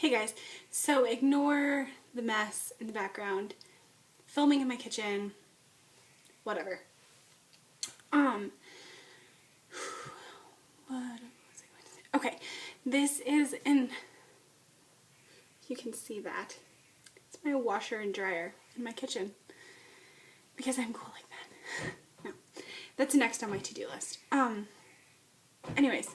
Hey guys, so ignore the mess in the background, filming in my kitchen, whatever. What was I going to say? Okay, this is you can see that. It's my washer and dryer in my kitchen because I'm cool like that. No, that's next on my to-do list. Anyways,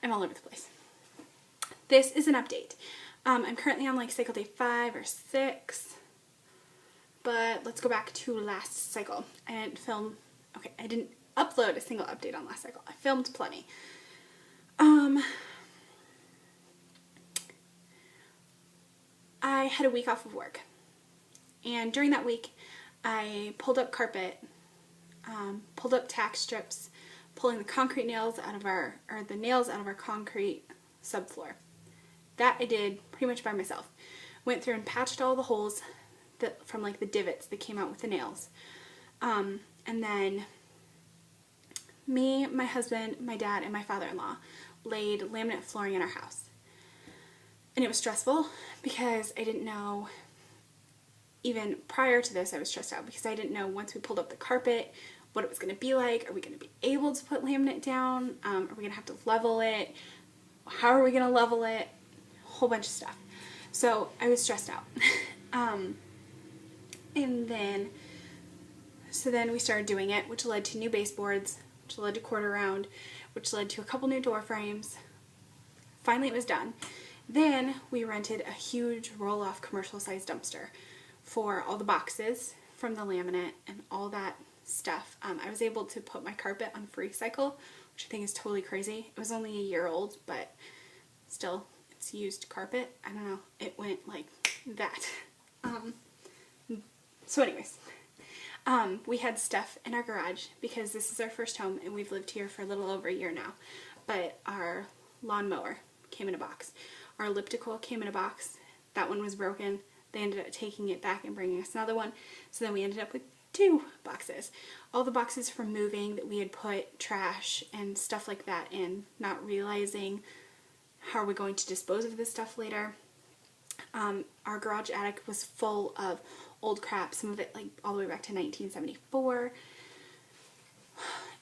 I'm all over the place. This is an update. I'm currently on like cycle day 5 or 6, but let's go back to last cycle. I didn't upload a single update on last cycle. I filmed plenty. I had a week off of work, and during that week I pulled up carpet, pulled up tack strips, pulling the concrete nails out of our concrete subfloor. That I did pretty much by myself. Went through and patched all the holes from like the divots that came out with the nails. And then me, my husband, my dad, and my father-in-law laid laminate flooring in our house. And it was stressful because I didn't know, even prior to this I was stressed out because I didn't know once we pulled up the carpet what it was going to be like. Are we going to be able to put laminate down? Are we going to have to level it? How are we going to level it? A whole bunch of stuff. So I was stressed out. So then we started doing it, which led to new baseboards, which led to quarter round, which led to a couple new door frames. Finally it was done. Then we rented a huge roll-off commercial-sized dumpster for all the boxes from the laminate and all that stuff. I was able to put my carpet on free cycle, which I think is totally crazy. It was only a year old, but still, it's used carpet. I don't know, it went like that. So anyways, we had stuff in our garage because this is our first home and we've lived here for a little over a year now. But our lawnmower came in a box. Our elliptical came in a box. That one was broken. They ended up taking it back and bringing us another one. So then we ended up with 2 boxes. All the boxes from moving that we had put trash and stuff like that in, not realizing how are we going to dispose of this stuff later. Our garage attic was full of old crap, some of it like all the way back to 1974.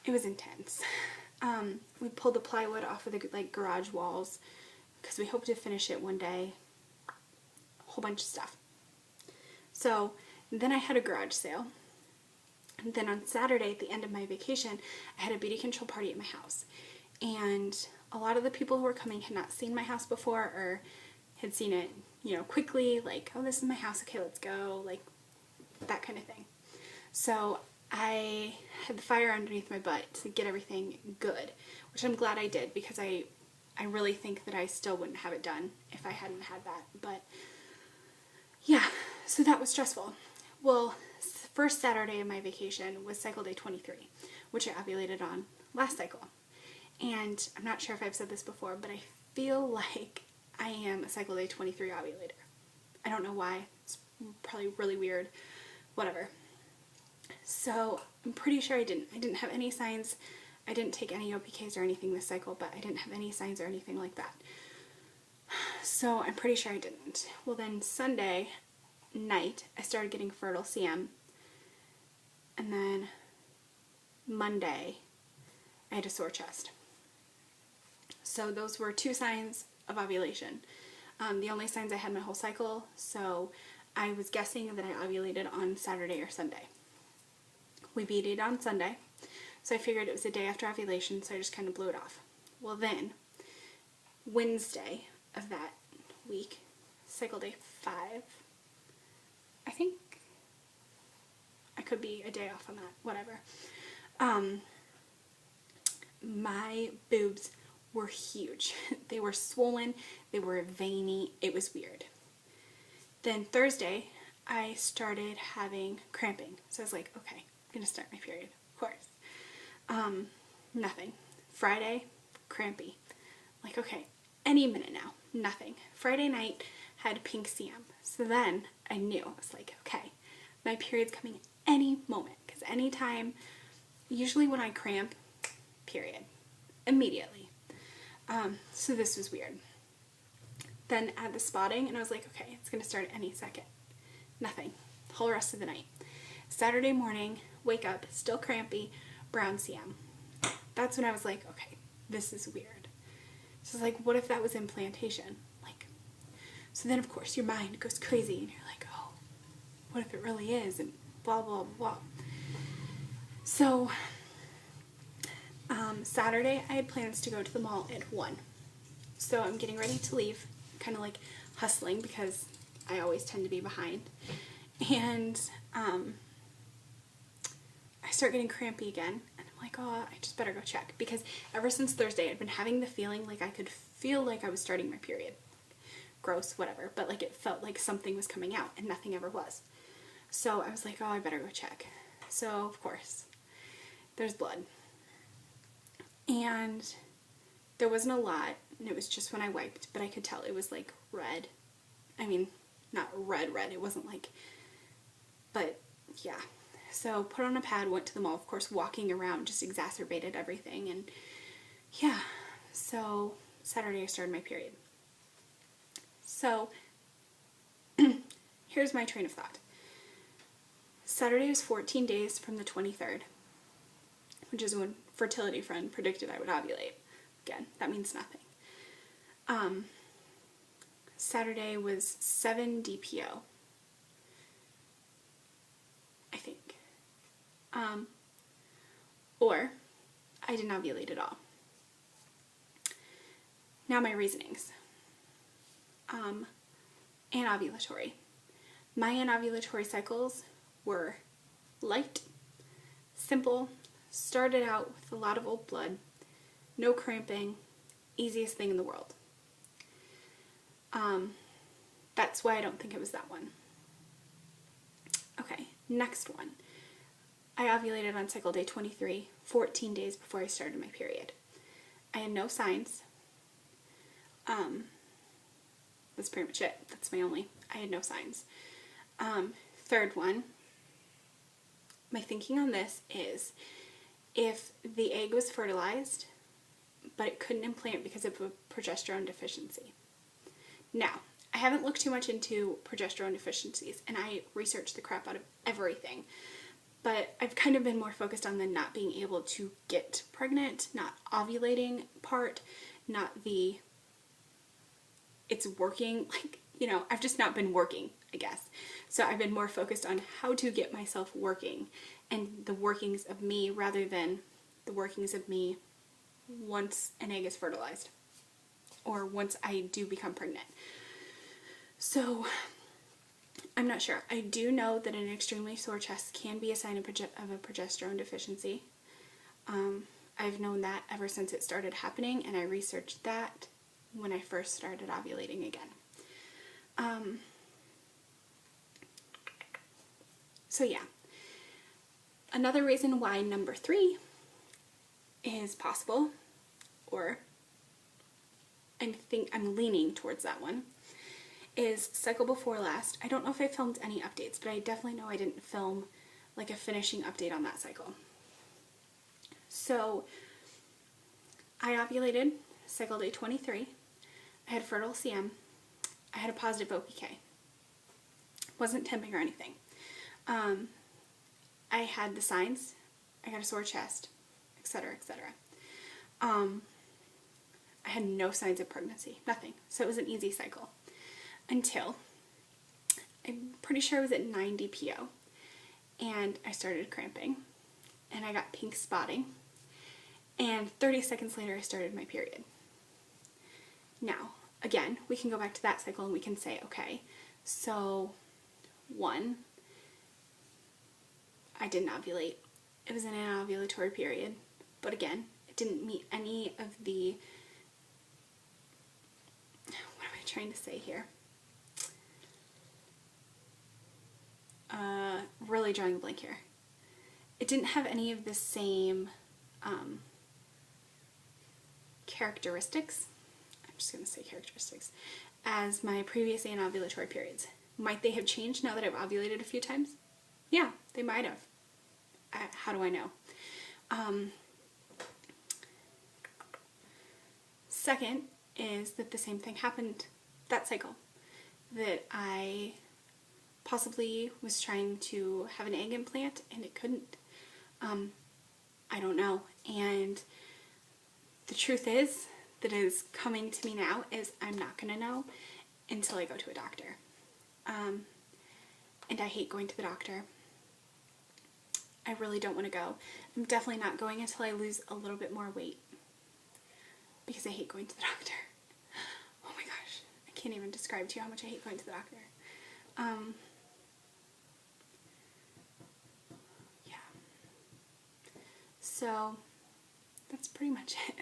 It was intense. We pulled the plywood off of the garage walls because we hope to finish it one day. A whole bunch of stuff. So then I had a garage sale. And then on Saturday at the end of my vacation, I had a beauty control party at my house. And a lot of the people who were coming had not seen my house before or had seen it, quickly, like, oh, this is my house, okay, let's go, like, that kind of thing. So I had the fire underneath my butt to get everything good, which I'm glad I did because I really think that I still wouldn't have it done if I hadn't had that. But yeah, so that was stressful. Well, first Saturday of my vacation was cycle day 23, which I ovulated on last cycle. And I'm not sure if I've said this before, but I feel like I am a cycle day 23 ovulator. I don't know why. It's probably really weird. Whatever. So I'm pretty sure I didn't have any signs. I didn't take any OPKs or anything this cycle, but I didn't have any signs or anything like that. So I'm pretty sure I didn't. Well, then Sunday night I started getting fertile CM. And then Monday I had a sore chest. So those were 2 signs of ovulation. The only signs I had my whole cycle, so I was guessing that I ovulated on Saturday or Sunday. We beat it on Sunday, so I figured it was the day after ovulation, so I just kind of blew it off. Well then, Wednesday of that week, cycle day 5, I think, I could be a day off on that, whatever. My boobs were huge. They were swollen, they were veiny, it was weird. Then Thursday, I started having cramping. So I was like, okay, I'm gonna start my period, of course. Nothing. Friday, crampy. Like, okay, any minute now, nothing. Friday night, had pink CM. So then I knew, I was like, okay, my period's coming any moment. Because anytime, usually when I cramp, period, immediately. So this was weird. Then I had the spotting, and I was like, okay, it's going to start any second. Nothing. The whole rest of the night. Saturday morning, wake up, still crampy, brown CM. That's when I was like, okay, this is weird. So I was like, what if that was implantation? Like, so then of course your mind goes crazy, and you're like, oh, what if it really is? And blah, blah, blah. So, Saturday I had plans to go to the mall at 1. So I'm getting ready to leave, kind of like hustling because I always tend to be behind. And I start getting crampy again, and I'm like, oh, I just better go check, because ever since Thursday I'd been having the feeling like I could feel like I was starting my period. Gross, whatever, but like it felt like something was coming out, and nothing ever was. So I was like, oh, I better go check. So of course there's blood, and there wasn't a lot, and it was just when I wiped, but I could tell it was like red. I mean, not red, it wasn't like, but yeah. So put on a pad, went to the mall. Of course, walking around just exacerbated everything, and yeah. So Saturday I started my period. So here's my train of thought. Saturday was 14 days from the 23rd, which is when fertility friend predicted I would ovulate. Again, that means nothing. Saturday was 7 DPO, I think. Or I didn't ovulate at all. Now my reasonings. Anovulatory. My anovulatory cycles were light, simple, started out with a lot of old blood, no cramping, easiest thing in the world. That's why I don't think it was that one. Okay, next one. I ovulated on cycle day 23, 14 days before I started my period. I had no signs. That's pretty much it. That's my only. I had no signs. Third one. My thinking on this is, if the egg was fertilized, but it couldn't implant because of a progesterone deficiency. Now, I haven't looked too much into progesterone deficiencies, and I researched the crap out of everything, but I've kind of been more focused on the not being able to get pregnant, not ovulating part, not the it's working, like, you know, I've just not been working, I guess. So I've been more focused on how to get myself working, and the workings of me rather than the workings of me once an egg is fertilized, or once I do become pregnant. So I'm not sure. I do know that an extremely sore chest can be a sign of a progesterone deficiency. I've known that ever since it started happening, and I researched that when I first started ovulating again. So yeah. Another reason why number 3 is possible, or I'm leaning towards that one, is cycle before last. I don't know if I filmed any updates, but I definitely know I didn't film like a finishing update on that cycle. So I ovulated cycle day 23. I had fertile CM. I had a positive OPK. Wasn't temping or anything. I had the signs. I got a sore chest, etc., etc. I had no signs of pregnancy, nothing. So it was an easy cycle. Until, I'm pretty sure I was at 9 DPO, and I started cramping, and I got pink spotting, and 30 seconds later I started my period. Now, again, we can go back to that cycle and we can say, okay, so 1, I didn't ovulate. It was an anovulatory period, but again, it didn't meet any of the, what am I trying to say here? Really drawing a blank here. It didn't have any of the same characteristics, I'm just going to say characteristics, as my previous anovulatory periods. Might they have changed now that I've ovulated a few times? Yeah, they might have. How do I know? Second is that the same thing happened that cycle, that I possibly was trying to have an egg implant and it couldn't. I don't know. And the truth is, that is coming to me now, is I'm not going to know until I go to a doctor. And I hate going to the doctor. I really don't want to go. I'm definitely not going until I lose a little bit more weight, because I hate going to the doctor. Oh my gosh, I can't even describe to you how much I hate going to the doctor. Yeah. So, that's pretty much it.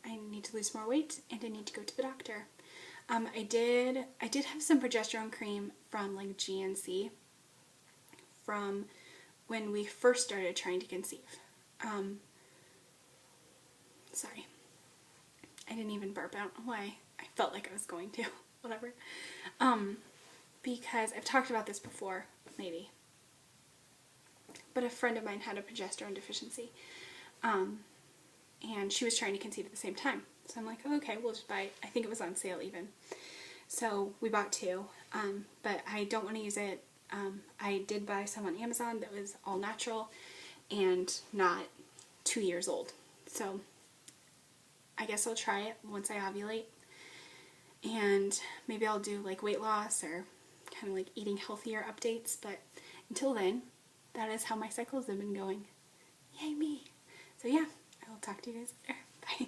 I need to lose more weight, and I need to go to the doctor. I did have some progesterone cream from like GNC from when we first started trying to conceive. Sorry, I didn't even burp. I don't know why. I felt like I was going to. Whatever. Because I've talked about this before, maybe. But a friend of mine had a progesterone deficiency. And she was trying to conceive at the same time. So I'm like, oh, okay, we'll just buy, I think it was on sale even. So we bought 2, but I don't want to use it. I did buy some on Amazon that was all natural and not 2 years old. So I guess I'll try it once I ovulate. And maybe I'll do like weight loss or kind of like eating healthier updates. But until then, that is how my cycles have been going. Yay me! So yeah, I will talk to you guys later. Bye.